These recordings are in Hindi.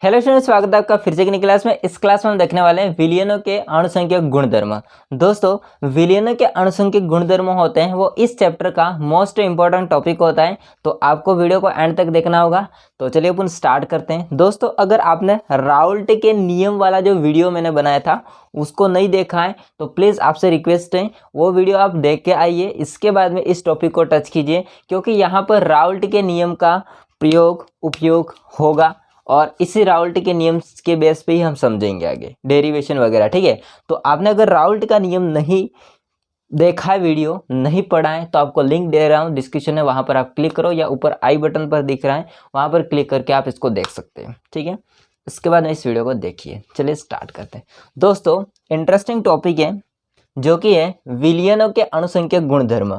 हेलो स्टूडेंट, स्वागत है आपका फिर से की क्लास में। इस क्लास में हम देखने वाले हैं विलयनों के अणुसंख्यक गुणधर्म। दोस्तों, विलयनों के अणुसंख्यक गुणधर्म होते हैं वो इस चैप्टर का मोस्ट इंपॉर्टेंट टॉपिक होता है, तो आपको वीडियो को एंड तक देखना होगा। तो चलिए अपन स्टार्ट करते हैं। दोस्तों, अगर आपने राउल्ट के नियम वाला जो वीडियो मैंने बनाया था उसको नहीं देखा है तो प्लीज़ आपसे रिक्वेस्ट है वो वीडियो आप देख के आइए, इसके बाद में इस टॉपिक को टच कीजिए, क्योंकि यहाँ पर राउल्ट के नियम का उपयोग होगा और इसी राउल्ट के नियम के बेस पे ही हम समझेंगे आगे डेरिवेशन वगैरह। ठीक है, तो आपने अगर राउल्ट का नियम नहीं देखा है, वीडियो नहीं पढ़ा है, तो आपको लिंक दे रहा हूँ डिस्क्रिप्शन में, वहाँ पर आप क्लिक करो या ऊपर आई बटन पर दिख रहा है वहाँ पर क्लिक करके आप इसको देख सकते हैं। ठीक है, इसके बाद में इस वीडियो को देखिए। चलिए स्टार्ट करते हैं। दोस्तों, इंटरेस्टिंग टॉपिक है जो कि है विलयनों के अणुसंख्यक गुणधर्म।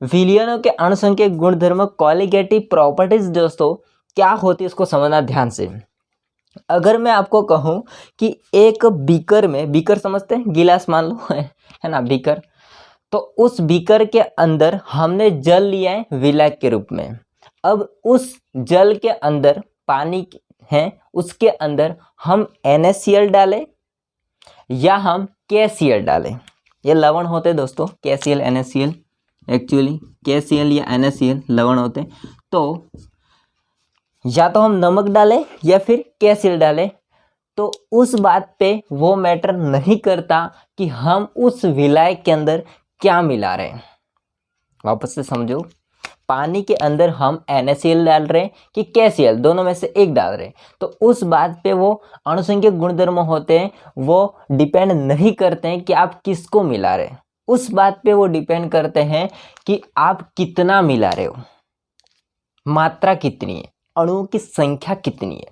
विलयनों के अणुसंख्यक गुणधर्म कॉलिगेटिव प्रॉपर्टीज दोस्तों क्या होती है इसको समझना ध्यान से। अगर मैं आपको कहूं कि एक बीकर में, बीकर समझते हैं, गिलास मान लो है ना, बीकर, तो उस बीकर के अंदर हमने जल लिया है विलायक के रूप में। अब उस जल के अंदर पानी है, उसके अंदर हम NaCl डालें या हम KCl डालें। ये लवण होते हैं दोस्तों, KCl NaCl, एक्चुअली KCl या NaCl लवण होते हैं। तो या तो हम नमक डालें या फिर KCl डालें, तो उस बात पे वो मैटर नहीं करता कि हम उस विलायक के अंदर क्या मिला रहे हैं। वापस से समझो, पानी के अंदर हम NaCl डाल रहे हैं कि KCl, दोनों में से एक डाल रहे हैं, तो उस बात पे वो अणुसंख्यक गुणधर्म होते हैं वो डिपेंड नहीं करते हैं कि आप किसको मिला रहे हैं। उस बात पे वो डिपेंड करते हैं कि आप कितना मिला रहे हो, मात्रा कितनी है, अणुओं की संख्या कितनी है,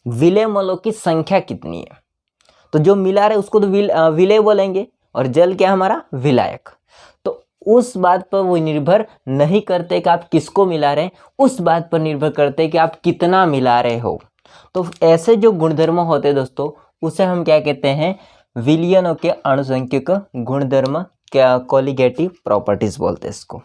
विलेय मोलों की संख्या कितनी है। तो जो मिला रहे उसको तो विलेय बोलेंगे, और जल क्या हमारा, विलायक। तो उस बात पर वो निर्भर नहीं करते कि आप किसको मिला रहे हैं, उस बात पर निर्भर करते कि आप कितना मिला रहे हो। तो ऐसे जो गुणधर्म होते हैं दोस्तों, उसे हम क्या कहते हैं, विलयनों के अणुसंख्यक गुणधर्म, क्या कॉलिगेटिव प्रॉपर्टीज बोलते हैं इसको।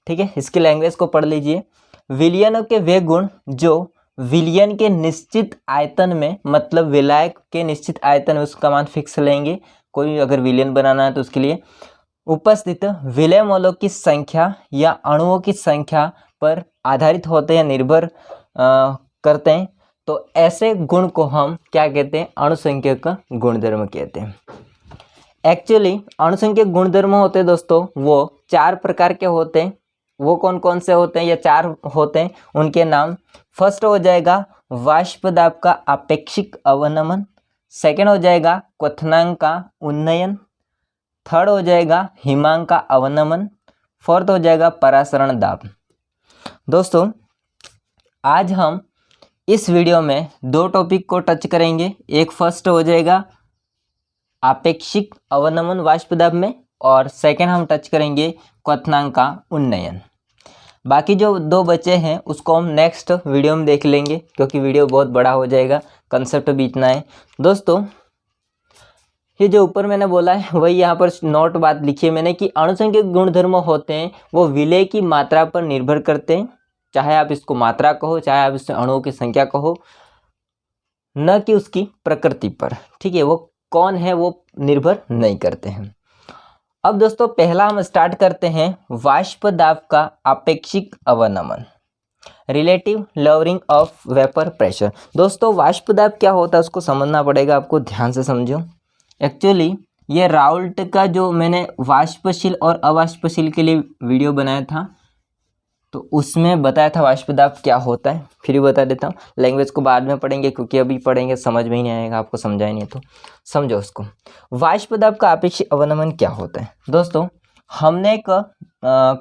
ठीक है, इसकी लैंग्वेज को पढ़ लीजिए। विलयनों के वे गुण जो विलयन के निश्चित आयतन में, मतलब विलायक के निश्चित आयतन में उसका मान फिक्स लेंगे, कोई अगर विलयन बनाना है तो उसके लिए उपस्थित विलेय मोलों की संख्या या अणुओं की संख्या पर आधारित होते हैं, निर्भर करते हैं। तो ऐसे गुण को हम क्या कहते हैं, अणुसंख्यक गुणधर्म कहते हैं। एक्चुअली अणुसंख्यक गुणधर्म होते हैं दोस्तों वो 4 प्रकार के होते हैं। वो कौन कौन से होते हैं, या 4 होते हैं, उनके नाम। फर्स्ट हो जाएगा वाष्प दाब का आपेक्षिक अवनमन, सेकंड हो जाएगा क्वथनांक का उन्नयन, थर्ड हो जाएगा हिमांक का अवनमन, फोर्थ हो जाएगा परासरण दाब। दोस्तों, आज हम इस वीडियो में 2 टॉपिक को टच करेंगे। एक फर्स्ट हो जाएगा आपेक्षिक अवनमन वाष्प दाब में, और सेकंड हम टच करेंगे क्वथनांक का उन्नयन। बाकी जो 2 बचे हैं उसको हम नेक्स्ट वीडियो में देख लेंगे, क्योंकि वीडियो बहुत बड़ा हो जाएगा, कंसेप्ट भी इतना है। दोस्तों, ये जो ऊपर मैंने बोला है वही यहाँ पर नोट बात लिखी है मैंने, कि अणुसंख्यक गुणधर्म होते हैं वो विलेय की मात्रा पर निर्भर करते हैं, चाहे आप इसको मात्रा कहो, चाहे आप इससे अणुओं की संख्या कहो, न कि उसकी प्रकृति पर। ठीक है, वो कौन है वो निर्भर नहीं करते हैं। अब दोस्तों, पहला हम स्टार्ट करते हैं वाष्प दाब का आपेक्षिक अवनमन, relative lowering of vapour pressure. दोस्तों, वाष्प दाब क्या होता है उसको समझना पड़ेगा आपको, ध्यान से समझो। एक्चुअली ये राउल्ट का जो मैंने वाष्पशील और अवाष्पशील के लिए वीडियो बनाया था, तो उसमें बताया था वाष्प दाब क्या होता है। फिर भी बता देता हूँ, लैंग्वेज को बाद में पढ़ेंगे, क्योंकि अभी पढ़ेंगे समझ में ही नहीं आएगा, आपको समझा ही नहीं तो समझो उसको। वाष्प दाब का आपेक्षिक अवनमन क्या होता है। दोस्तों, हमने एक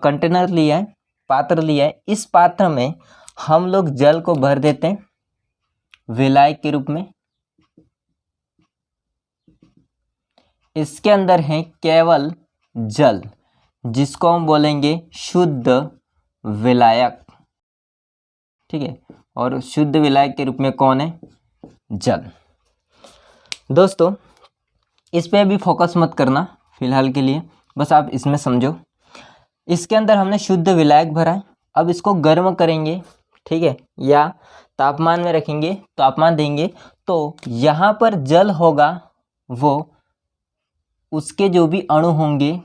कंटेनर लिया है, पात्र लिया है, इस पात्र में हम लोग जल को भर देते हैं विलायक के रूप में। इसके अंदर है केवल जल, जिसको हम बोलेंगे शुद्ध विलायक। ठीक है, और शुद्ध विलायक के रूप में कौन है, जल। दोस्तों, इस पे भी फोकस मत करना फिलहाल के लिए, बस आप इसमें समझो। इसके अंदर हमने शुद्ध विलायक भरा है, अब इसको गर्म करेंगे, ठीक है, या तापमान में रखेंगे, तापमान देंगे, तो यहाँ पर जल होगा वो उसके जो भी अणु होंगे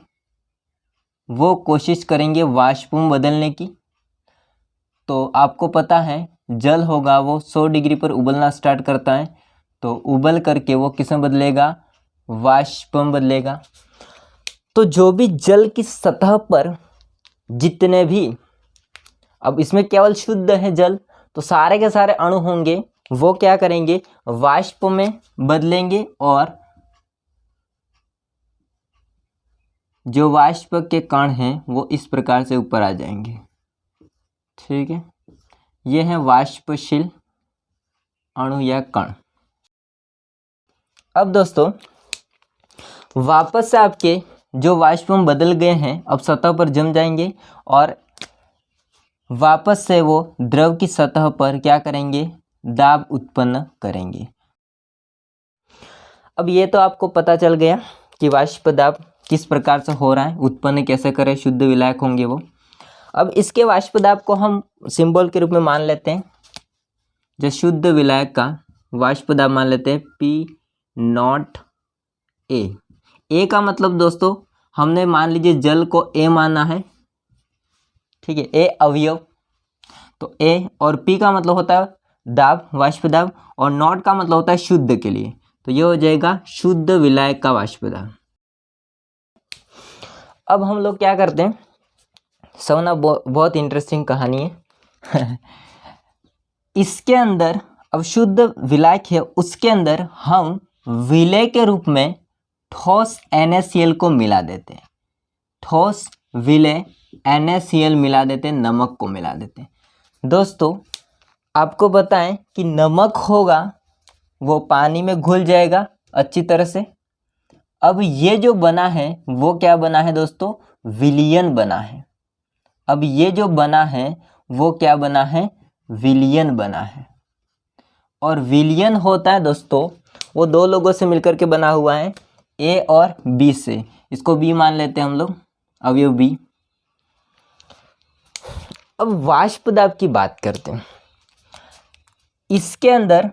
वो कोशिश करेंगे वाष्प में बदलने की। तो आपको पता है जल होगा वो 100 डिग्री पर उबलना स्टार्ट करता है, तो उबल करके वो किस में बदलेगा, वाष्प में बदलेगा। तो जो भी जल की सतह पर जितने भी, अब इसमें केवल शुद्ध है जल, तो सारे के सारे अणु होंगे वो क्या करेंगे, वाष्प में बदलेंगे और जो वाष्प के कण हैं वो इस प्रकार से ऊपर आ जाएंगे। ठीक है, ये है वाष्पशील अणु या कण। अब दोस्तों वापस से आपके जो वाष्प में बदल गए हैं अब सतह पर जम जाएंगे और वापस से वो द्रव की सतह पर क्या करेंगे, दाब उत्पन्न करेंगे। अब ये तो आपको पता चल गया कि वाष्प दाब किस प्रकार से हो रहा है, उत्पन्न कैसे करें, शुद्ध विलायक होंगे वो। अब इसके वाष्प दाब को हम सिंबल के रूप में मान लेते हैं। जो शुद्ध विलायक का वाष्प दाब मान लेते हैं P0A। ए का मतलब दोस्तों हमने मान लीजिए जल को ए माना है, ठीक है, ए अवयव, तो ए, और पी का मतलब होता है दाब, वाष्प दाब, और नॉट का मतलब होता है शुद्ध के लिए, तो ये हो जाएगा शुद्ध विलायक का वाष्प दाब। अब हम लोग क्या करते हैं, सवना बहुत इंटरेस्टिंग कहानी है इसके अंदर अब शुद्ध विलायक है, उसके अंदर हम विलय के रूप में ठोस NaCl को मिला देते हैं, ठोस विलय NaCl मिला देते हैं, नमक को मिला देते हैं। दोस्तों आपको बताएं कि नमक होगा वो पानी में घुल जाएगा अच्छी तरह से। अब ये जो बना है वो क्या बना है दोस्तों, विलयन बना है। अब ये जो बना है वो क्या बना है, विलयन बना है। और विलयन होता है दोस्तों वो दो लोगों से मिलकर के बना हुआ है, ए और बी से, इसको बी मान लेते हैं हम लोग, अवयव बी। अब वाष्प दाब की बात करते हैं। इसके अंदर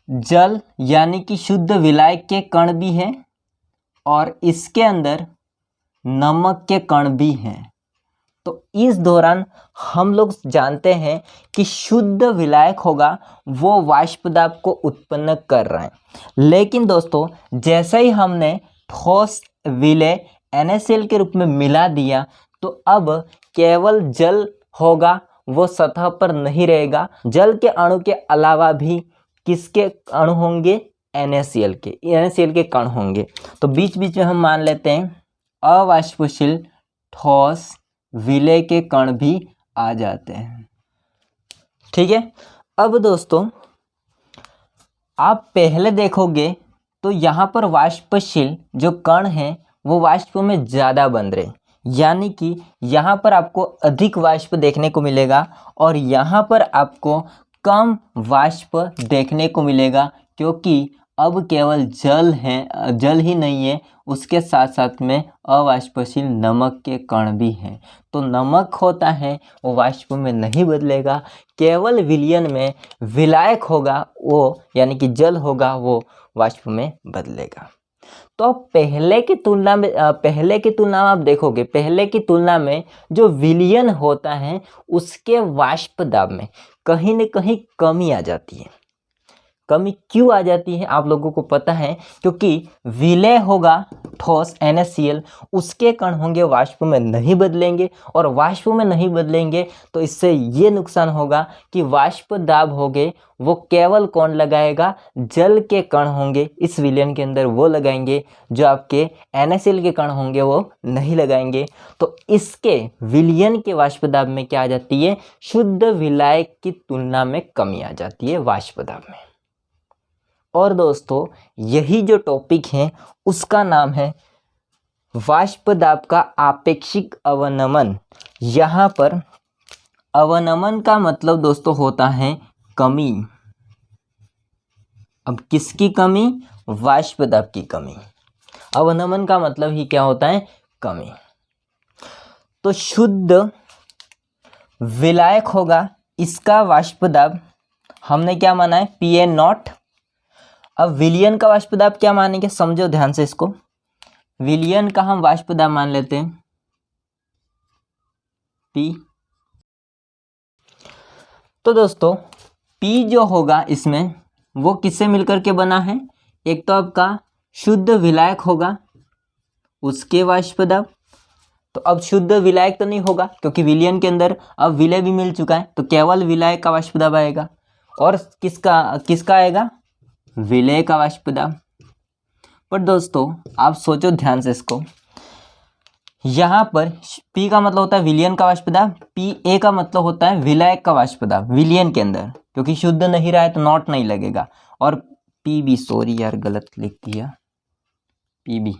जल यानी कि शुद्ध विलायक के कण भी हैं और इसके अंदर नमक के कण भी हैं। तो इस दौरान हम लोग जानते हैं कि शुद्ध विलायक होगा वो वाष्प दाब को उत्पन्न कर रहा है। लेकिन दोस्तों जैसे ही हमने ठोस विलय NaCl के रूप में मिला दिया तो अब केवल जल होगा वो सतह पर नहीं रहेगा, जल के अणु के अलावा भी किसके अणु होंगे, NaCl के कण होंगे। तो बीच बीच में हम मान लेते हैं अवाष्पशील ठोस विलय के कण भी आ जाते हैं। ठीक है, अब दोस्तों आप पहले देखोगे तो यहाँ पर वाष्पशील जो कण हैं वो वाष्प में ज़्यादा बन रहे, यानी कि यहाँ पर आपको अधिक वाष्प देखने को मिलेगा और यहाँ पर आपको कम वाष्प देखने को मिलेगा, क्योंकि अब केवल जल है, जल ही नहीं है, उसके साथ साथ में अवाष्पशील नमक के कण भी हैं। तो नमक होता है वो वाष्प में नहीं बदलेगा, केवल विलयन में विलायक होगा वो, यानी कि जल होगा वो वाष्प में बदलेगा। तो पहले की तुलना में आप देखोगे, पहले की तुलना में जो विलयन होता है उसके वाष्प दाब में कहीं न कहीं कमी आ जाती है। कमी क्यों आ जाती है आप लोगों को पता है, क्योंकि विलय होगा ठोस NaCl, उसके कण होंगे वाष्प में नहीं बदलेंगे, और वाष्प में नहीं बदलेंगे तो इससे ये नुकसान होगा कि वाष्प दाब होंगे वो केवल कौन लगाएगा, जल के कण होंगे इस विलयन के अंदर वो लगाएंगे, जो आपके NaCl के कण होंगे वो नहीं लगाएंगे। तो इसके विलयन के वाष्प दाब में क्या आ जाती है, शुद्ध विलायक की तुलना में कमी आ जाती है वाष्प दाब में। और दोस्तों यही जो टॉपिक है उसका नाम है वाष्प दाब का आपेक्षिक अवनमन। यहाँ पर अवनमन का मतलब दोस्तों होता है कमी। अब किसकी कमी, वाष्प दाब की कमी। अवनमन का मतलब ही क्या होता है, कमी। तो शुद्ध विलायक होगा इसका वाष्प दाब हमने क्या माना है, PA0। अब विलयन का वाष्प दाब क्या मानेंगे, समझो ध्यान से इसको। विलयन का हम वाष्प दाब मान लेते हैं P। तो दोस्तों P जो होगा इसमें वो किससे मिलकर के बना है, एक तो आपका शुद्ध विलायक होगा, उसके वाष्प दाब। तो अब शुद्ध विलायक तो नहीं होगा क्योंकि विलयन के अंदर अब विलय भी मिल चुका है, तो केवल विलायक का वाष्प दाब आएगा। और किसका किसका आएगा, विलय का वाष्प दाब। पर दोस्तों आप सोचो ध्यान से इसको, यहाँ पर P का मतलब होता है विलयन का वाष्प दाब, PA का मतलब होता है विलायक का वाष्प दाब विलयन के अंदर, क्योंकि शुद्ध नहीं रहा है तो नॉट नहीं लगेगा। और PB, सॉरी यार गलत लिख दिया, PB।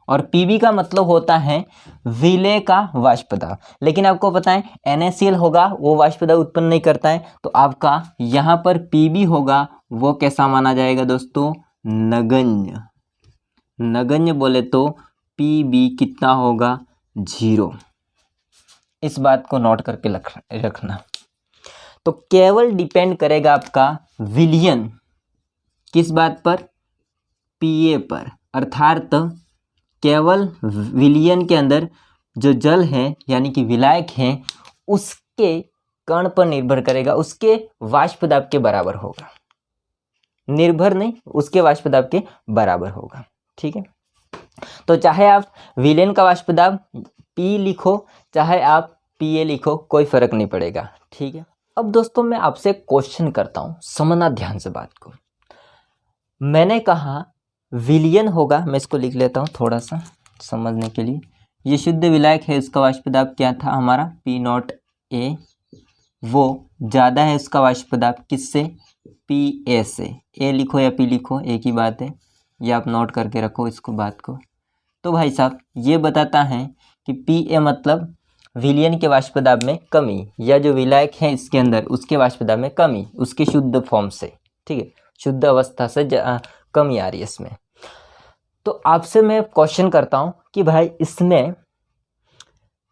और PB का मतलब होता है विलय का वाष्प दाब। लेकिन आपको पता है NaCl होगा वो वाष्प दाब उत्पन्न नहीं करता है, तो आपका यहाँ पर PB होगा वो कैसा माना जाएगा दोस्तों, नगण्य। नगण्य बोले तो PB कितना होगा, 0। इस बात को नोट करके रखना। तो केवल डिपेंड करेगा आपका विलयन किस बात पर, PA पर। अर्थात केवल विलयन के अंदर जो जल है यानी कि विलायक है उसके कण पर निर्भर करेगा, उसके वाष्प दाब के बराबर होगा, निर्भर नहीं, उसके वाष्प दाब के बराबर होगा। ठीक है, तो चाहे आप विलयन का वाष्प दाब P लिखो चाहे आप PA लिखो, कोई फर्क नहीं पड़ेगा। ठीक है, अब दोस्तों मैं आपसे क्वेश्चन करता हूं, समझना ध्यान से बात को। मैंने कहा विलयन होगा, मैं इसको लिख लेता हूं थोड़ा सा समझने के लिए। ये शुद्ध विलायक है, उसका वाष्प दाब क्या था हमारा, P0A। वो ज़्यादा है उसका वाष्प दाब किससे, PA से। A लिखो या P लिखो एक ही बात है, ये आप नोट करके रखो इसको बात को। तो भाई साहब ये बताता है कि PA मतलब विलयन के वाष्प दाब में कमी, या जो विलायक है इसके अंदर उसके वाष्प दाब में कमी, उसके शुद्ध फॉर्म से। ठीक है, शुद्ध अवस्था से कमी आ रही है इसमें। तो आपसे मैं क्वेश्चन करता हूं कि भाई इसमें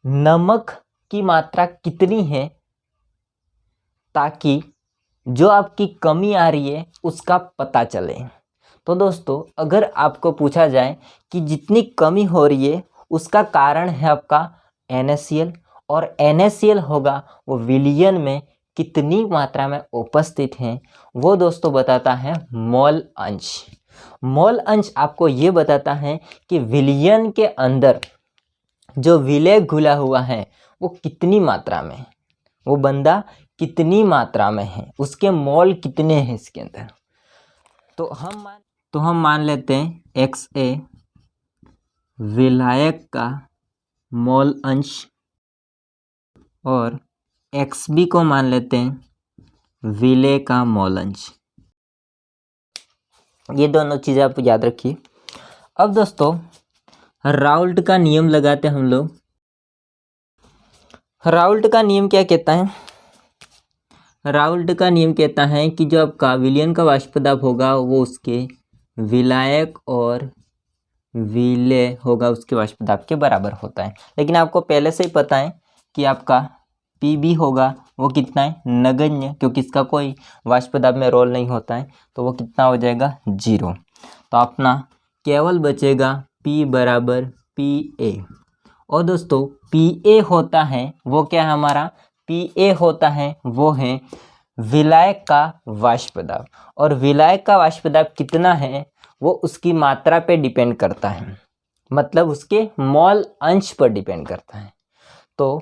नमक की मात्रा कितनी है, ताकि जो आपकी कमी आ रही है उसका पता चले। तो दोस्तों अगर आपको पूछा जाए कि जितनी कमी हो रही है उसका कारण है आपका NaCl, और NaCl होगा वो विलयन में कितनी मात्रा में उपस्थित है, वो दोस्तों बताता है मोल अंश। मोल अंश आपको ये बताता है कि विलयन के अंदर जो विलय घुला हुआ है वो कितनी मात्रा में, वो बंदा कितनी मात्रा में है, उसके मोल कितने हैं इसके अंदर। तो हम मान लेते हैं XA विलायक का मोल अंश, और XB को मान लेते हैं विलय का मोल अंश। ये दोनों चीज़ें आप याद रखिए। अब दोस्तों राउल्ट का नियम लगाते हैं हम लोग। राउल्ट का नियम क्या कहता है, राउल्ट का नियम कहता है कि जो आपका विलयन का वाष्प दाब होगा वो उसके विलायक और विलय होगा उसके वाष्प दाब के बराबर होता है। लेकिन आपको पहले से ही पता है कि आपका PB होगा वो कितना है, नगण्य, क्योंकि इसका कोई वाष्प दाब में रोल नहीं होता है, तो वो कितना हो जाएगा, 0। तो अपना केवल बचेगा P बराबर PA। और दोस्तों PA होता है वो क्या है हमारा, PA होता है वो है विलायक का वाष्प दाब, और विलायक का वाष्प दाब कितना है वो उसकी मात्रा पे डिपेंड करता है, मतलब उसके मोल अंश पर डिपेंड करता है। तो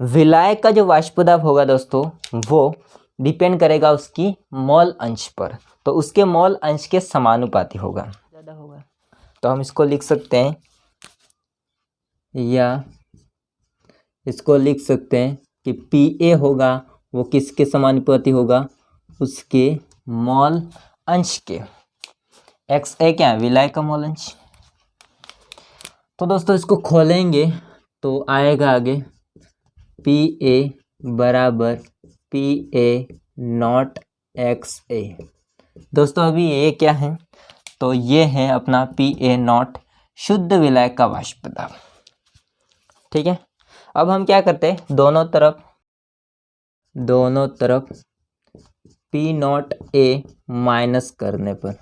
विलायक का जो वाष्प दाब होगा दोस्तों वो डिपेंड करेगा उसकी मोल अंश पर, तो उसके मोल अंश के समानुपाती होगा, ज़्यादा होगा। तो हम इसको लिख सकते हैं, या इसको लिख सकते हैं कि PA होगा वो किसके समानुपाती होगा, उसके मोल अंश के। XA क्या है, विलायक का मोल अंश। तो दोस्तों इसको खोलेंगे तो आएगा आगे PA बराबर PA0 XA। दोस्तों अभी ये क्या है, तो ये है अपना PA0 शुद्ध विलायक का वाष्प दाब। ठीक है, अब हम क्या करते हैं, दोनों तरफ दोनों तरफ पी नॉट ए माइनस करने पर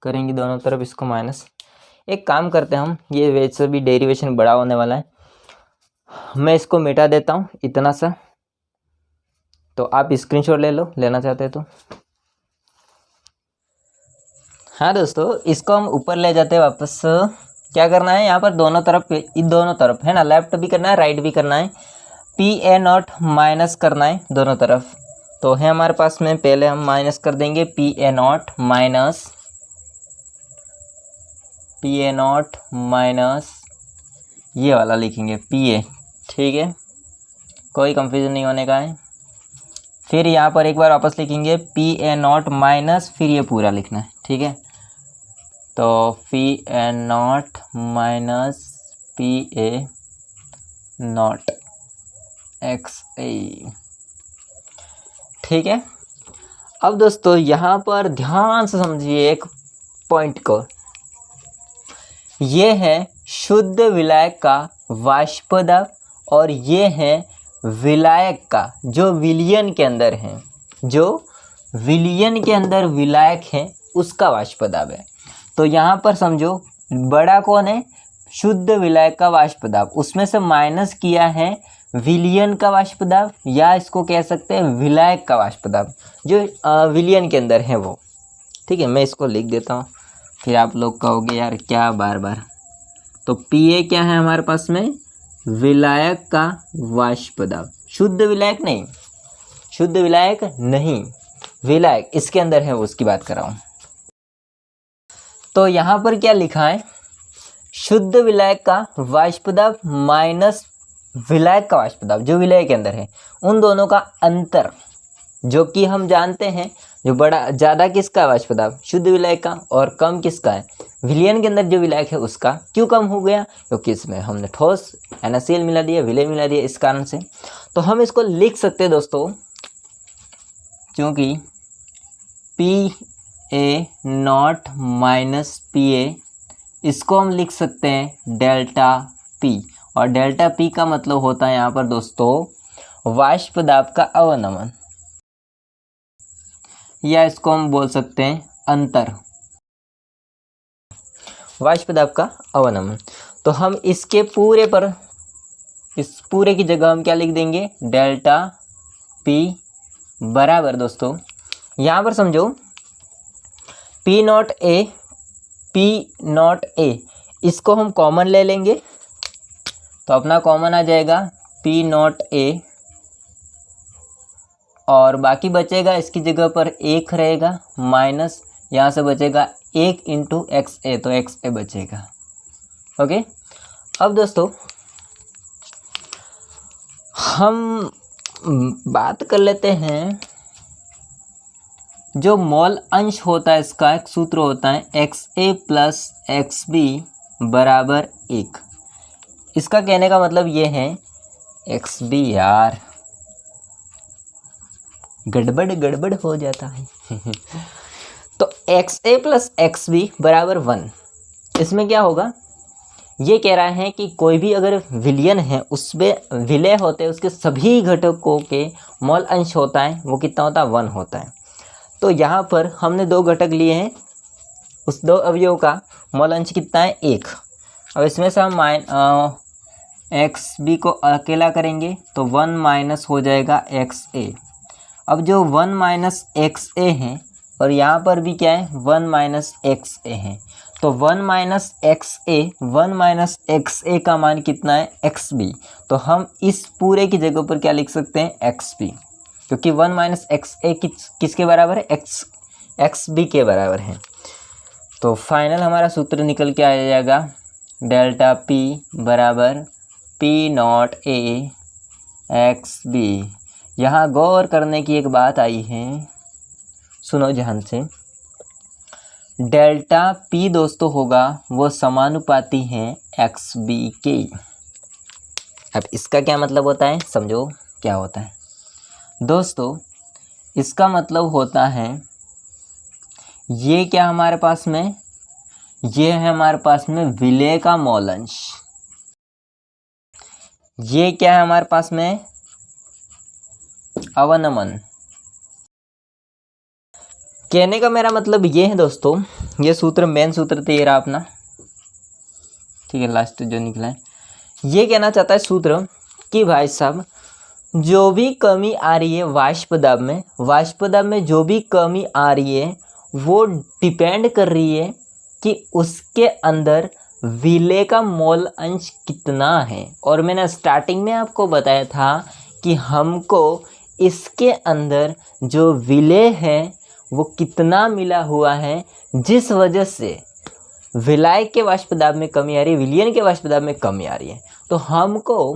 करेंगे, दोनों तरफ इसको माइनस। एक काम करते हैं हम, ये वैसे भी डेरिवेशन बड़ा होने वाला है, मैं इसको मिटा देता हूँ इतना सा, तो आप स्क्रीनशॉट ले लो, लेना चाहते हैं तो। हाँ दोस्तों, इसको हम ऊपर ले जाते हैं वापस। क्या करना है यहाँ पर, दोनों तरफ, इन दोनों तरफ है ना, लेफ्ट भी करना है राइट भी करना है, पी ए नॉट माइनस करना है दोनों तरफ। तो है हमारे पास में, पहले हम माइनस कर देंगे पी ए नॉट माइनस ये वाला लिखेंगे पी ए, ठीक है, कोई कंफ्यूजन नहीं होने का है। फिर यहाँ पर एक बार वापस लिखेंगे पी ए नॉट माइनस, फिर ये पूरा लिखना है, ठीक है। तो P A naught minus P A naught X A, ठीक है। अब दोस्तों यहाँ पर ध्यान से समझिए एक पॉइंट को, ये है शुद्ध विलायक का वाष्प दाब और ये है विलायक का जो विलयन के अंदर है, जो विलयन के अंदर विलायक है उसका वाष्प दाब है। तो यहाँ पर समझो बड़ा कौन है, शुद्ध विलायक का वाष्प दाब, उसमें से माइनस किया है विलयन का वाष्प दाब, या इसको कह सकते हैं विलायक का वाष्प दाब जो विलयन के अंदर है वो, ठीक है। मैं इसको लिख देता हूँ, फिर आप लोग कहोगे यार क्या बार बार। तो पी ए क्या है हमारे पास में, विलायक का वाष्प दाब, शुद्ध विलायक नहीं, शुद्ध विलायक नहीं, विलायक इसके अंदर है, उसकी बात कर रहा हूँ। तो यहाँ पर क्या लिखा है, शुद्ध विलायक का वाष्प दाब माइनस विलायक का वाष्प दाब जो विलय के अंदर है, उन दोनों का अंतर, जो कि हम जानते हैं, जो बड़ा ज़्यादा किसका वाष्प दाब, शुद्ध विलायक का, और कम किसका है, विलयन के अंदर जो विलायक है उसका। क्यों कम हो गया, क्योंकि इसमें हमने ठोस NaCl मिला दिया, विलय मिला दिया, इस कारण से। तो हम इसको लिख सकते हैं दोस्तों, क्योंकि P A naught minus P ए, इसको हम लिख सकते हैं डेल्टा पी, और डेल्टा पी का मतलब होता है यहाँ पर दोस्तों वाष्प दाब का अवनमन, या इसको हम बोल सकते हैं अंतर, वाष्प दाब का अवनमन। तो हम इसके पूरे पर, इस पूरे की जगह हम क्या लिख देंगे, डेल्टा पी बराबर दोस्तों, यहाँ पर समझो पी नॉट ए, इसको हम कॉमन ले लेंगे, तो अपना कॉमन आ जाएगा पी नॉट ए, और बाकी बचेगा इसकी जगह पर एक रहेगा माइनस, यहाँ से बचेगा 1 इंटू एक्स ए, तो एक्स ए बचेगा, ओके। अब दोस्तों हम बात कर लेते हैं, जो मोल अंश होता है इसका एक सूत्र होता है XA प्लस XB बराबर 1। इसका कहने का मतलब ये है, XB यार गड़बड़ हो जाता है तो XA प्लस XB बराबर 1, इसमें क्या होगा, ये कह रहा है कि कोई भी अगर विलयन है उसमें विलय होते हैं उसके सभी घटकों के मोल अंश होता है वो कितना होता है, 1 होता है। तो यहाँ पर हमने 2 घटक लिए हैं, उस 2 अवयव का मोल अंश कितना है, 1। अब इसमें से हम XB को अकेला करेंगे तो 1 माइनस हो जाएगा XA। अब जो 1 माइनस XA है, और यहाँ पर भी क्या है 1 माइनस XA है, तो 1 माइनस XA का मान कितना है, XB। तो हम इस पूरे की जगह पर क्या लिख सकते हैं, XB, क्योंकि 1 माइनस XA किसके बराबर है, XB के बराबर है। तो फाइनल हमारा सूत्र निकल के आ जाएगा डेल्टा P बराबर P नॉट A XB। यहाँ गौर करने की एक बात आई है, सुनो ध्यान से, डेल्टा P दोस्तों होगा वो समानुपाती है XB के। अब इसका क्या मतलब होता है, समझो क्या होता है दोस्तों, इसका मतलब होता है, ये क्या हमारे पास में, ये है हमारे पास में विलय का मोल अंश, ये क्या है हमारे पास में, अवनमन। कहने का मेरा मतलब ये है दोस्तों, ये सूत्र मेन सूत्र तो ये रहा अपना, ठीक है, लास्ट जो निकला है, ये कहना चाहता है सूत्र कि भाई साहब जो भी कमी आ रही है वाष्प दाब में जो भी कमी आ रही है वो डिपेंड कर रही है कि उसके अंदर विलेय का मोल अंश कितना है। और मैंने स्टार्टिंग में आपको बताया था कि हमको इसके अंदर जो विलेय है वो कितना मिला हुआ है, जिस वजह से विलायक के वाष्प दाब में कमी आ रही है, विलयन के वाष्प दाब में कमी आ रही है। तो हमको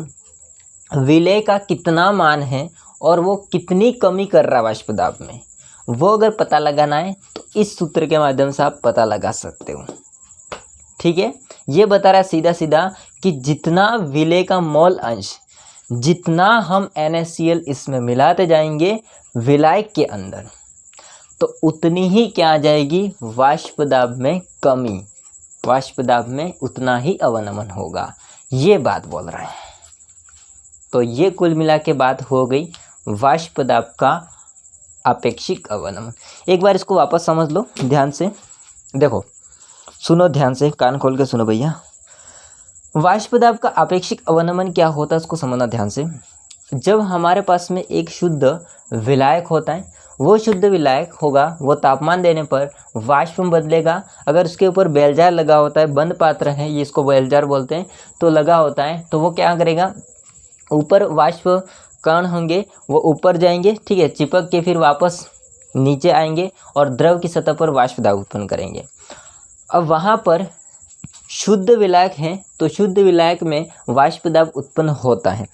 विलेय का कितना मान है और वो कितनी कमी कर रहा है वाष्प दाब में, वो अगर पता लगाना है तो इस सूत्र के माध्यम से आप पता लगा सकते हो। ठीक है, ये बता रहा है सीधा सीधा कि जितना विलेय का मोल अंश, जितना हम NaCl इसमें मिलाते जाएंगे विलायक के अंदर, तो उतनी ही क्या आ जाएगी, वाष्प दाब में कमी, वाष्प दाब में उतना ही अवनमन होगा, ये बात बोल रहा है। तो ये कुल मिला के बात हो गई वाष्प दाब का आपेक्षिक अवनमन। एक बार इसको वापस समझ लो ध्यान से, देखो सुनो ध्यान से, कान खोल के सुनो भैया। वाष्प दाब का आपेक्षिक अवनमन क्या होता है उसको समझना ध्यान से। जब हमारे पास में एक शुद्ध विलायक होता है, वो शुद्ध विलायक होगा, वो तापमान देने पर वाष्प में बदलेगा। अगर उसके ऊपर बेलजार लगा होता है, बंद पात्र है, ये इसको बेलजार बोलते हैं, तो लगा होता है, तो वो क्या करेगा, ऊपर वाष्प कण होंगे वो ऊपर जाएंगे, ठीक है, चिपक के फिर वापस नीचे आएंगे और द्रव की सतह पर वाष्प दाब उत्पन्न करेंगे। अब वहाँ पर शुद्ध विलायक है तो शुद्ध विलायक में वाष्प दाब उत्पन्न होता है।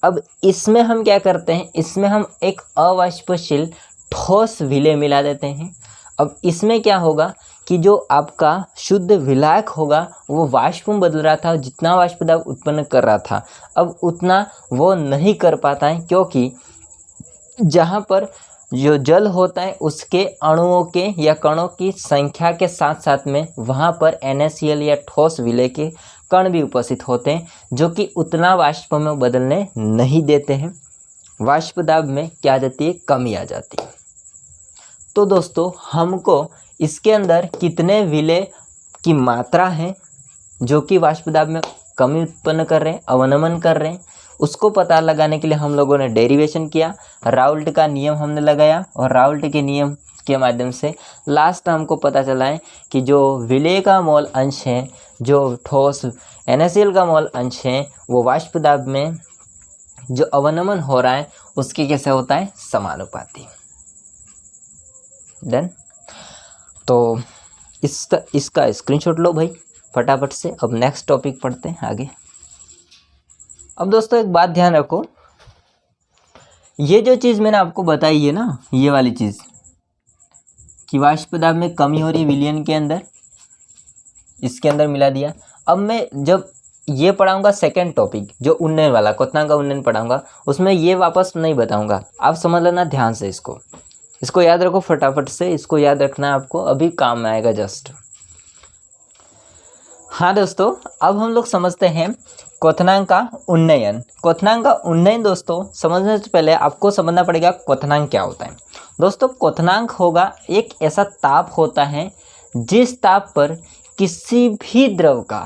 अब इसमें हम क्या करते हैं, इसमें हम एक अवाष्पशील ठोस विलेय मिला देते हैं। अब इसमें क्या होगा कि जो आपका शुद्ध विलायक होगा वो वाष्प में बदल रहा था, जितना वाष्प दाब उत्पन्न कर रहा था अब उतना वो नहीं कर पाता है, क्योंकि जहाँ पर जो जल होता है उसके अणुओं के या कणों की संख्या के साथ साथ में वहाँ पर NaCl या ठोस विलेय के कण भी उपस्थित होते हैं, जो कि उतना वाष्प में बदलने नहीं देते हैं। वाष्प दाब में क्या आ जाती है, कमी आ जाती है। तो दोस्तों हमको इसके अंदर कितने विलेय की मात्रा है जो कि वाष्प दाब में कमी उत्पन्न कर रहे हैं, अवनमन कर रहे हैं, उसको पता लगाने के लिए हम लोगों ने डेरिवेशन किया, राउल्ट का नियम हमने लगाया और राउल्ट के नियम के माध्यम से लास्ट हमको पता चला है कि जो विलेय का मोल अंश है, जो ठोस NaCl का मोल अंश है, वो वाष्प दाब में जो अवनमन हो रहा है उसके कैसे होता है, समानुपाती। डन। तो इसका स्क्रीनशॉट लो भाई फटाफट से। अब नेक्स्ट टॉपिक पढ़ते हैं आगे। अब दोस्तों एक बात ध्यान रखो, ये जो चीज़ मैंने आपको बताई है ना, ये वाली चीज़ कि वाष्प दाब में कमी हो रही है विलयन के अंदर, इसके अंदर मिला दिया। अब मैं जब ये पढ़ाऊंगा सेकंड टॉपिक जो उन्नयन वाला, क्वथनांक का उन्नयन पढ़ाऊंगा, उसमें ये वापस नहीं बताऊंगा, आप समझ लेना ध्यान से। इसको याद रखो फटाफट से, इसको याद रखना है आपको, अभी काम में आएगा जस्ट। हाँ दोस्तों, अब हम लोग समझते हैं क्वथनांक का उन्नयन। क्वथनांक का उन्नयन दोस्तों समझने से पहले आपको समझना पड़ेगा क्वथनांक क्या होता है। दोस्तों क्वथनांक होगा एक ऐसा ताप होता है जिस ताप पर किसी भी द्रव का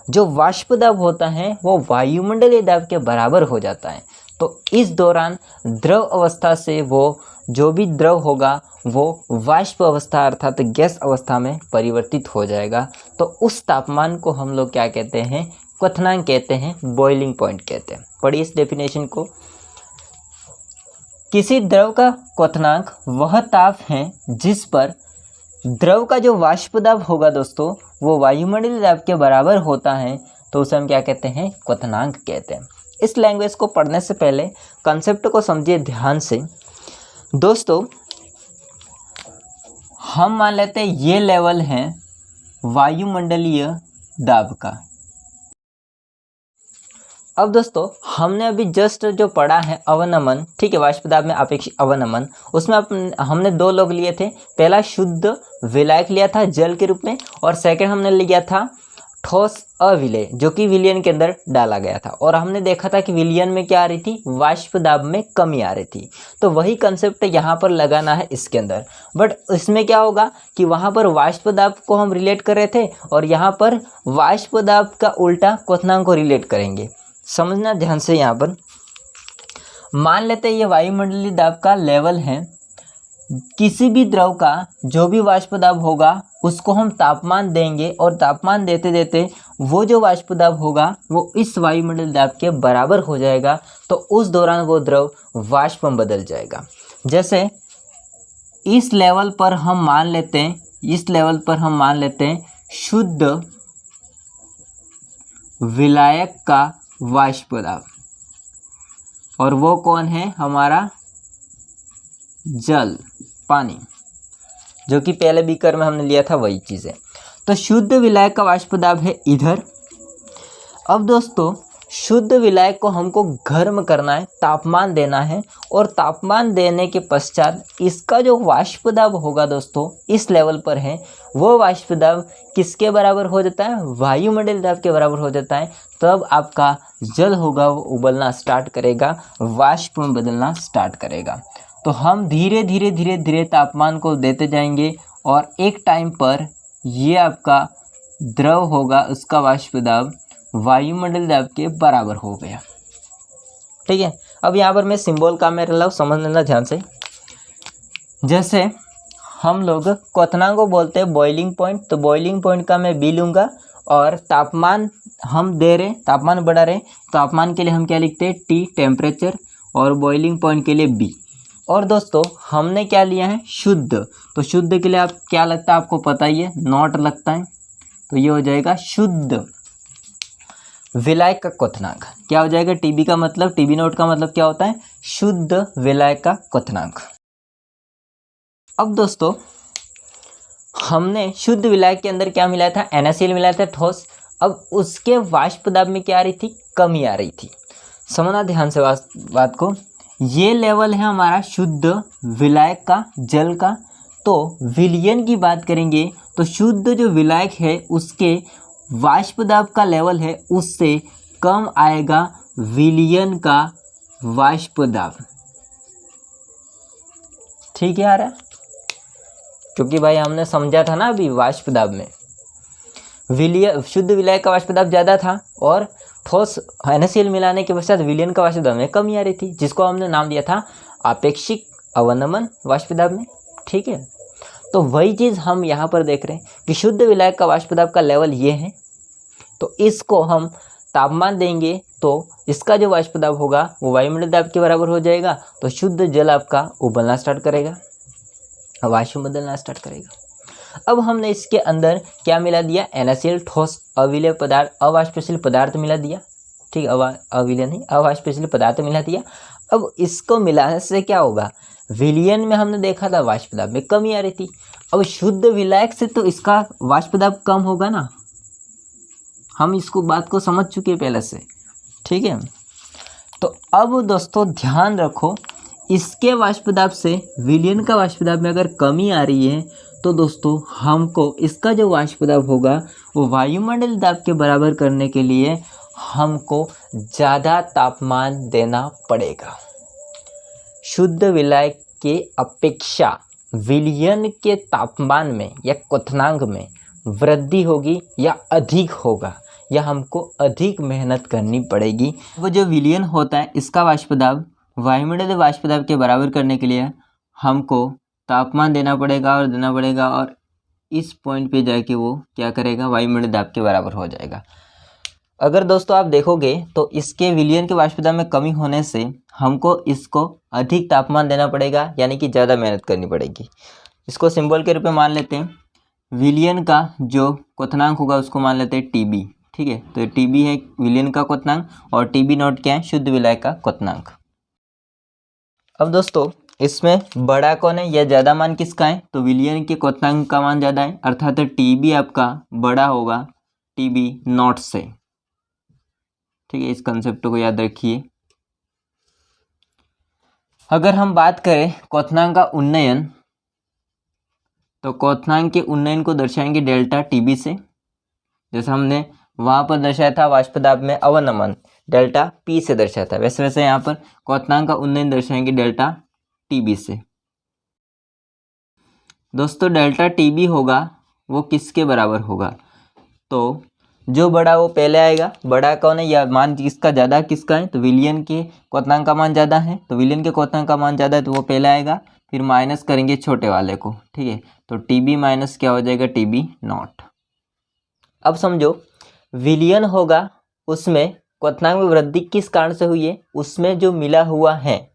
जो वाष्प दाब होता है वो वायुमंडलीय दाब के बराबर हो जाता है। तो इस दौरान द्रव अवस्था से वो जो भी द्रव होगा वो वाष्प अवस्था अर्थात गैस अवस्था में परिवर्तित हो जाएगा। तो उस तापमान को हम लोग क्या कहते हैं, क्वथनांक कहते हैं, बॉइलिंग पॉइंट कहते हैं। पढ़िए इस डेफिनेशन को। किसी द्रव का क्वथनांक वह ताप है जिस पर द्रव का जो वाष्प दाब होगा दोस्तों वो वायुमंडलीय दाब के बराबर होता है, तो उसे हम क्या कहते हैं, क्वथनांक कहते हैं। इस लैंग्वेज को पढ़ने से पहले कंसेप्ट को समझिए ध्यान से। दोस्तों हम मान लेते हैं ये लेवल है वायुमंडलीय दाब का। अब दोस्तों हमने अभी जस्ट जो पढ़ा है अवनमन, ठीक है, वाष्प दाब में आपेक्षिक अवनमन, उसमें हमने दो लोग लिए थे। पहला शुद्ध विलायक लिया था जल के रूप में, और सेकंड हमने लिया था ठोस अविलेय जो कि विलयन के अंदर डाला गया था, और हमने देखा था कि विलयन में क्या आ रही थी, वाष्प दाब में कमी आ रही थी। तो वही कंसेप्ट यहाँ पर लगाना है इसके अंदर, बट इसमें क्या होगा कि वहाँ पर वाष्प दाब को हम रिलेट कर रहे थे और यहाँ पर वाष्प दाब का उल्टा क्वथनांक को रिलेट करेंगे। समझना ध्यान से। यहाँ पर मान लेते हैं ये वायुमंडलीय दाब का लेवल है, किसी भी द्रव का जो भी वाष्प दाब होगा उसको हम तापमान देंगे और तापमान देते देते वो जो वाष्प दाब होगा वो इस वायुमंडलीय दाब के बराबर हो जाएगा, तो उस दौरान वो द्रव वाष्प में बदल जाएगा। जैसे इस लेवल पर हम मान लेते हैं, शुद्ध विलायक का वाष्प दाब, और वो कौन है, हमारा जल, पानी, जो कि पहले बीकर में हमने लिया था वही चीज़ है। तो शुद्ध विलायक का वाष्प दाब है इधर। अब दोस्तों शुद्ध विलायक को हमको गर्म करना है, तापमान देना है, और तापमान देने के पश्चात इसका जो वाष्प दाब होगा दोस्तों इस लेवल पर है, वो वाष्प दाब किसके बराबर हो जाता है, वायुमंडलीय दाब के बराबर हो जाता है। तब आपका जल होगा वो उबलना स्टार्ट करेगा, वाष्प में बदलना स्टार्ट करेगा। तो हम धीरे धीरे तापमान को देते जाएंगे और एक टाइम पर ये आपका द्रव होगा, उसका वाष्प दाब वायुमंडलीय दाब के बराबर हो गया। ठीक है, अब यहाँ पर मैं सिंबल का मेरे लव समझ लेना ध्यान से। जैसे हम लोग क्वथनांक को बोलते हैं बॉइलिंग पॉइंट, तो बॉइलिंग पॉइंट का मैं बी लूँगा, और तापमान हम दे रहे, तापमान बढ़ा रहे, तापमान के लिए हम क्या लिखते हैं, टी टेम्परेचर, और बॉइलिंग पॉइंट के लिए बी। और दोस्तों हमने क्या लिया है, शुद्ध, तो शुद्ध के लिए आप क्या लगता है, आपको पता ही है, नॉट लगता है, तो ये हो जाएगा शुद्ध विलायक का क्वथनांक। क्या हो जाएगा, टीबी का मतलब, टीबी नोट का मतलब क्या होता है, शुद्ध विलायक का क्वथनांक। अब दोस्तों हमने शुद्ध विलायक के अंदर क्या मिलाया था, NaCl मिलाया था ठोस। अब उसके वाष्प दाब में क्या आ रही थी, कमी आ रही थी। समझना ध्यान से बात को। ये लेवल है हमारा शुद्ध विलायक का, जल का। तो विलयन की बात करेंगे तो शुद्ध जो विलायक है उसके वाष्प दाब का लेवल है उससे कम आएगा विलयन का वाष्प दाब। ठीक है आ रहा है, क्योंकि भाई हमने समझा था ना अभी वाष्प दाब में शुद्ध विलायक का वाष्प दाब ज़्यादा था और ठोस NaCl मिलाने के पश्चात विलयन का वाष्प दाब में कमी आ रही थी, जिसको हमने नाम दिया था आपेक्षिक अवनमन वाष्प दाब में। ठीक है, तो वही चीज़ हम यहाँ पर देख रहे हैं कि शुद्ध विलायक का वाष्प दाब का लेवल ये है, तो इसको हम तापमान देंगे तो इसका जो वाष्प दाब होगा वो वायुमंडलीय दाब के बराबर हो जाएगा। तो शुद्ध जल आपका उबलना स्टार्ट करेगा, वाष्प बदलना स्टार्ट करेगा। अब हमने इसके अंदर क्या मिला दिया, NaCl ठोस अविलेय पदार्थ, अवाष्पशील पदार्थ मिला दिया। ठीक है, अविलेय नहीं, अवाष्पशील पदार्थ मिला दिया। अब इसको मिलाने से क्या होगा, विलयन में हमने देखा था वाष्प दाब में कमी आ रही थी, अब शुद्ध विलायक से तो इसका वाष्प दाब कम होगा ना, हम इसको बात को समझ चुके हैं पहले से। ठीक है, तो अब दोस्तों ध्यान रखो, इसके वाष्प दाब से विलयन का वाष्प दाब में अगर कमी आ रही है तो दोस्तों हमको इसका जो वाष्प दाब होगा वो वायुमंडलीय दाब के बराबर करने के लिए हमको ज़्यादा तापमान देना पड़ेगा। शुद्ध विलायक के अपेक्षा विलयन के तापमान में या क्वथनांक में वृद्धि होगी या अधिक होगा, या हमको अधिक मेहनत करनी पड़ेगी। वो जो विलयन होता है इसका वाष्प दाब वायुमंडलीय वाष्प दाब के बराबर करने के लिए हमको तापमान देना पड़ेगा और इस पॉइंट पे जाके वो क्या करेगा, वायुमंडलीय दाब के बराबर हो जाएगा। अगर दोस्तों आप देखोगे तो इसके विलयन के वाष्प दाब में कमी होने से हमको इसको अधिक तापमान देना पड़ेगा, यानी कि ज़्यादा मेहनत करनी पड़ेगी। इसको सिंबल के रूप में मान लेते हैं, विलयन का जो क्वथनांक होगा उसको मान लेते हैं TB। ठीक है, तो TB है विलयन का क्वथनांक और TB नॉट क्या है, शुद्ध विलायक का क्वथनांक। अब दोस्तों इसमें बड़ा कौन है या ज़्यादा मान किसका है, तो विलयन के क्वथनांक का मान ज़्यादा है, अर्थात TB आपका बड़ा होगा TB नॉट से। ठीक है, इस कंसेप्ट को याद रखिए। अगर हम बात करें क्वथनांक का उन्नयन, तो क्वथनांक के उन्नयन को दर्शाएंगे डेल्टा TB से। जैसे हमने वहाँ पर दर्शाया था वाष्प दाब में अवनमन डेल्टा पी से दर्शाया था, वैसे वैसे यहाँ पर क्वथनांक का उन्नयन दर्शाएंगे डेल्टा टीबी से। दोस्तों डेल्टा टीबी होगा वो किसके बराबर होगा, तो जो बड़ा वो पहले आएगा। बड़ा कौन है या मान किसका ज़्यादा किसका है, तो विलियन के क्वथनांक का मान ज़्यादा है, तो विलियन के क्वथनांक का मान ज़्यादा है तो वो पहले आएगा, फिर माइनस करेंगे छोटे वाले को, ठीक है। तो टीबी माइनस क्या हो जाएगा, टीबी नॉट। अब समझो विलियन होगा उसमें क्वथनांक में वृद्धि किस कारण से हुई है, उसमें जो मिला हुआ है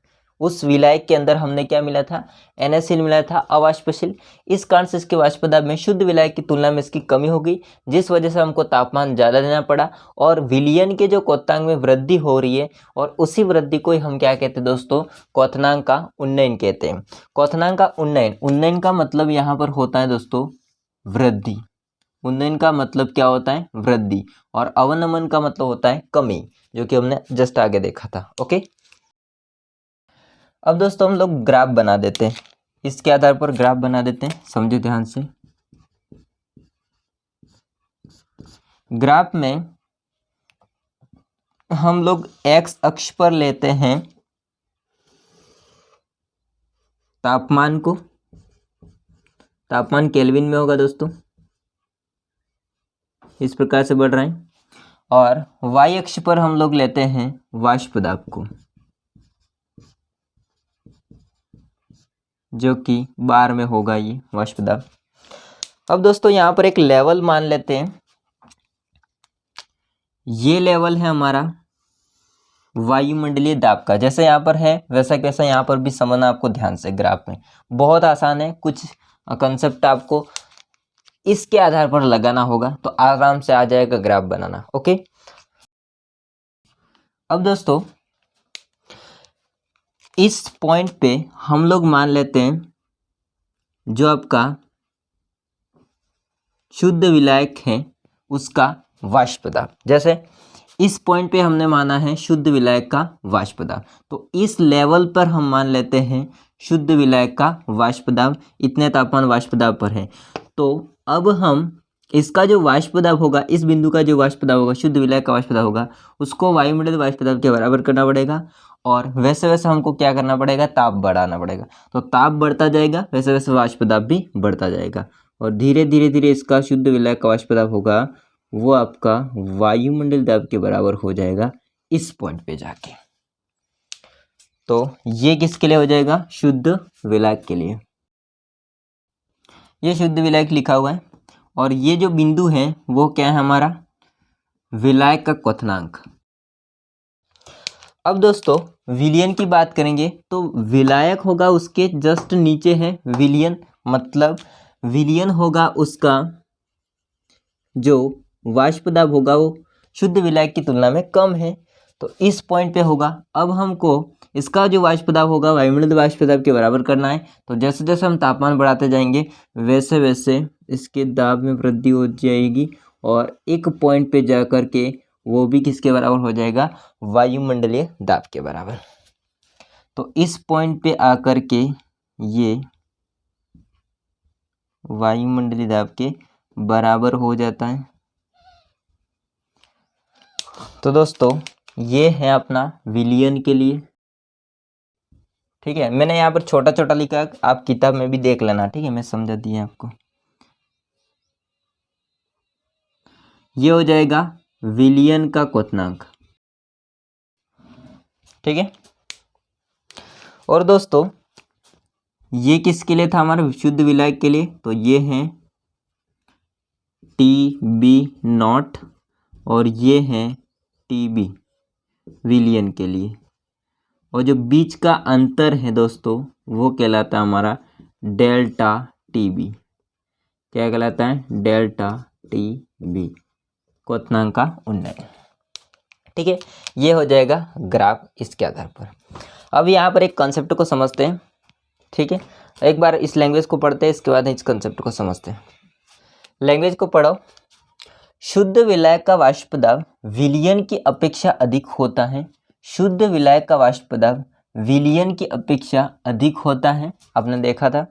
उस विलायक के अंदर हमने क्या मिला था, NaCl मिला था अवाष्पशील। इस कारण से इसके वाष्प दाब में शुद्ध विलायक की तुलना में इसकी कमी हो गई, जिस वजह से हमको तापमान ज़्यादा देना पड़ा और विलियन के जो क्वथनांक में वृद्धि हो रही है और उसी वृद्धि को ही हम क्या कहते हैं दोस्तों, क्वथनांक का उन्नयन कहते हैं। क्वथनांक का उन्नयन, उन्नयन का मतलब यहाँ पर होता है दोस्तों वृद्धि। उन्नयन का मतलब क्या होता है, वृद्धि, और अवनमन का मतलब होता है कमी, जो कि हमने जस्ट आगे देखा था। ओके, अब दोस्तों हम लोग ग्राफ बना देते हैं, इसके आधार पर ग्राफ बना देते हैं, समझो ध्यान से। ग्राफ में हम लोग एक्स अक्ष पर लेते हैं तापमान को, तापमान केल्विन में होगा दोस्तों, इस प्रकार से बढ़ रहा है, और वाई अक्ष पर हम लोग लेते हैं वाष्प दाब को, जो कि बार में होगा ये वाष्प दाब। अब दोस्तों यहाँ पर एक लेवल मान लेते हैं, ये लेवल है हमारा वायुमंडलीय दाब का, जैसे यहाँ पर है वैसा कैसा यहाँ पर भी समझना आपको ध्यान से। ग्राफ में बहुत आसान है, कुछ कंसेप्ट आपको इसके आधार पर लगाना होगा तो आराम से आ जाएगा ग्राफ बनाना। ओके, अब दोस्तों इस पॉइंट पे हम लोग मान लेते हैं जो आपका शुद्ध विलायक है उसका वाष्प दाब। जैसे इस पॉइंट पे हमने माना है शुद्ध विलायक का वाष्प दाब, तो इस लेवल पर हम मान लेते हैं शुद्ध विलायक का वाष्प दाब, इतने तापमान वाष्प दाब पर है। तो अब हम इसका जो वाष्प दाब होगा, इस बिंदु का जो वाष्प दाब होगा, शुद्ध विलायक का वाष्प दाब होगा, उसको वायुमंडलीय वाष्प दाब के बराबर करना पड़ेगा, और वैसे वैसे हमको क्या करना पड़ेगा, ताप बढ़ाना पड़ेगा। तो ताप बढ़ता जाएगा वैसे वैसे वाष्प दाब भी बढ़ता जाएगा, और धीरे धीरे धीरे इसका शुद्ध विलायक का वाष्प दाब होगा वो आपका वायुमंडल दाब के बराबर हो जाएगा इस पॉइंट पे जाके। तो ये किसके लिए हो जाएगा, शुद्ध विलायक के लिए। ये शुद्ध विलायक लिखा हुआ है, और ये जो बिंदु है वो क्या है हमारा, विलायक का क्वथनांक। अब दोस्तों विलियन की बात करेंगे तो विलायक होगा उसके जस्ट नीचे है विलियन, मतलब विलियन होगा उसका जो वाष्प दाब होगा वो शुद्ध विलायक की तुलना में कम है, तो इस पॉइंट पे होगा। अब हमको इसका जो वाष्प दाब होगा वायुमंडलीय वाष्प दाब के बराबर करना है, तो जैसे जैसे हम तापमान बढ़ाते जाएंगे वैसे वैसे इसके दाब में वृद्धि हो जाएगी, और एक पॉइंट पे जा कर के वो भी किसके बराबर हो जाएगा, वायुमंडलीय दाब के बराबर। तो इस पॉइंट पे आकर के ये वायुमंडलीय दाब के बराबर हो जाता है। तो दोस्तों ये है अपना विलियन के लिए, ठीक है। मैंने यहाँ पर छोटा छोटा लिखा, आप किताब में भी देख लेना, ठीक है, मैं समझा दिया आपको। ये हो जाएगा विलियन का क्वथनांक, ठीक है। और दोस्तों ये किसके लिए था, हमारे शुद्ध विलायक के लिए, तो ये है TB0 और ये है TB विलियन के लिए, और जो बीच का अंतर है दोस्तों वो कहलाता है हमारा डेल्टा TB। क्या कहलाता है, डेल्टा TB, क्वथनांक का उन्नयन, ठीक है। ये हो जाएगा ग्राफ इसके आधार पर। अब यहाँ पर एक कॉन्सेप्ट को समझते हैं, ठीक है। एक बार इस लैंग्वेज को पढ़ते हैं, इसके बाद इस कॉन्सेप्ट को समझते हैं। लैंग्वेज को पढ़ो। शुद्ध विलायक का वाष्प दाब विलियन की अपेक्षा अधिक होता है। शुद्ध विलायक का वाष्प दाब विलियन की अपेक्षा अधिक होता है, आपने देखा था।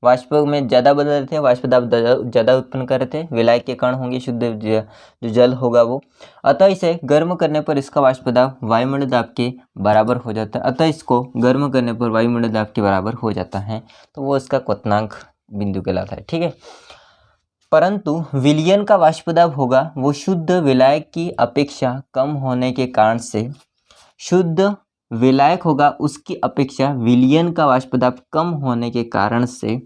वाष्प में ज़्यादा बदल रहे थे, वाष्प दाब ज़्यादा उत्पन्न कर रहे थे, विलायक के कण होंगे, शुद्ध जो जल होगा वो। अतः इसे गर्म करने पर इसका वाष्प दाब वायुमंडल दाब के बराबर हो जाता है। अतः इसको गर्म करने पर वायुमंडल दाब के बराबर हो जाता है, तो वो इसका क्वथनांक बिंदु कहलाता है। ठीक है, परंतु विलयन का वाष्प दाब होगा वो शुद्ध विलायक की अपेक्षा कम होने के कारण से, शुद्ध विलायक होगा उसकी अपेक्षा विलयन का वाष्प दाब कम होने के कारण से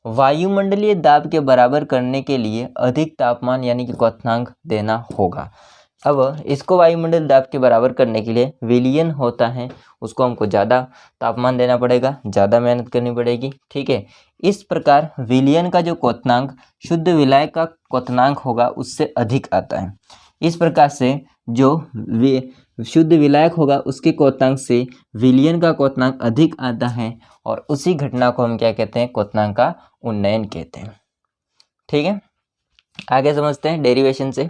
वायुमंडलीय दाब के बराबर करने के लिए अधिक तापमान यानी कि क्वथनांक देना होगा। अब इसको वायुमंडल दाब के बराबर करने के लिए विलयन होता है, उसको हमको ज़्यादा तापमान देना पड़ेगा, ज़्यादा मेहनत करनी पड़ेगी। ठीक है, इस प्रकार विलयन का जो क्वथनांक शुद्ध विलायक का क्वथनांक होगा उससे अधिक आता है। इस प्रकार से जो शुद्ध विलायक होगा उसके क्वथनांक से विलयन का क्वथनांक अधिक आता है, और उसी घटना को हम क्या कहते हैं, क्वथनांक का उन्नयन कहते हैं। ठीक है, आगे समझते हैं डेरिवेशन से।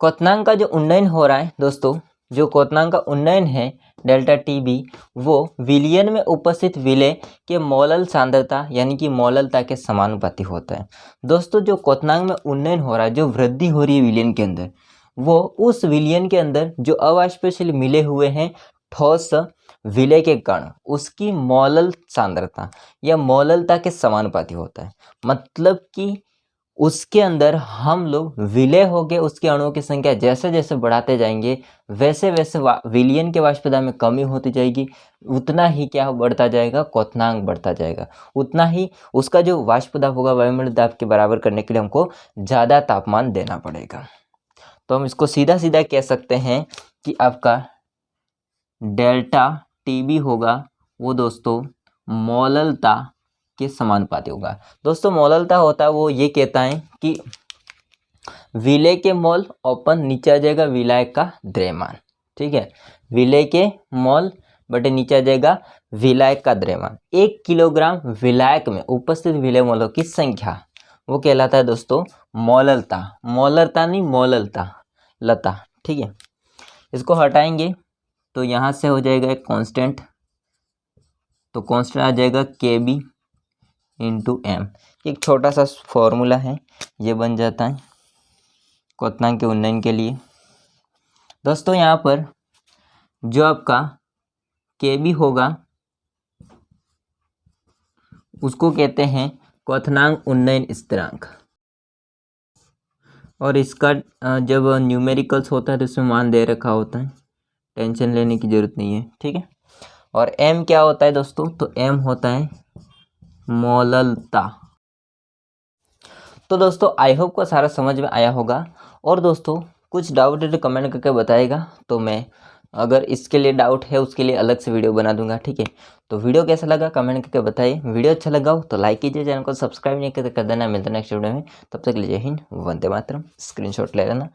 क्वथनांक का जो उन्नयन हो रहा है दोस्तों, जो क्वथनांक का उन्नयन है डेल्टा टी बी, वो विलयन में उपस्थित विलेय के मोलल सांद्रता यानी कि मोललता के समानुपाती होता है। दोस्तों जो क्वथनांक में उन्नयन हो रहा है, जो वृद्धि हो रही है विलयन के अंदर, वो उस विलयन के अंदर जो अवाष्पशील मिले हुए हैं ठोस विलेय के कण, उसकी मोलल सांद्रता या मोललता के समानुपाती होता है। मतलब कि उसके अंदर हम लोग विलय हो गए, उसके अणुओं की संख्या जैसे जैसे बढ़ाते जाएंगे वैसे वैसे विलयन के वाष्प दाब में कमी होती जाएगी, उतना ही क्या बढ़ता जाएगा, क्वथनांक बढ़ता जाएगा, उतना ही उसका जो वाष्प दाब होगा वायुमंडल दाब के बराबर करने के लिए हमको ज़्यादा तापमान देना पड़ेगा। तो हम इसको सीधा सीधा कह सकते हैं कि आपका डेल्टा टी बी होगा वो दोस्तों मोललता के समानुपाती होगा। दोस्तों मोललता होता है वो ये कहता है कि विलेय के मोल ओपन नीचे आ जाएगा विलायक का द्रव्यमान। ठीक है, विलेय के मोल बटे नीचे आ जाएगा विलायक का द्रव्यमान। 1 किलोग्राम विलायक में उपस्थित विलेय मोलों की संख्या वो कहलाता है दोस्तों मोललता। मोलरता नहीं, मोललता, लता। ठीक है, इसको हटाएंगे तो यहाँ से हो जाएगा एक कांस्टेंट, तो कांस्टेंट आ जाएगा के बी इंटू एम। एक छोटा सा फॉर्मूला है, ये बन जाता है क्वथनांक के उन्नयन के लिए। दोस्तों यहाँ पर जो आपका के बी होगा उसको कहते हैं क्वथनांक उन्नयन स्थिरांक, और इसका जब न्यूमेरिकल्स होता है तो इसमें मान दे रखा होता है, टेंशन लेने की ज़रूरत नहीं है। ठीक है, और एम क्या होता है दोस्तों, तो एम होता है मोललता। तो दोस्तों आई होप को सारा समझ में आया होगा, और दोस्तों कुछ डाउट है तो कमेंट करके बताएगा, तो मैं अगर इसके लिए डाउट है उसके लिए अलग से वीडियो बना दूंगा। ठीक है, तो वीडियो कैसा लगा कमेंट करके बताइए। वीडियो अच्छा लगा हो तो लाइक कीजिए, चैनल को सब्सक्राइब नहीं कर देना। मिलता है नेक्स्ट वीडियो में, तब तक के लिए जय हिंद, वंदे मातरम। स्क्रीनशॉट ले लेना।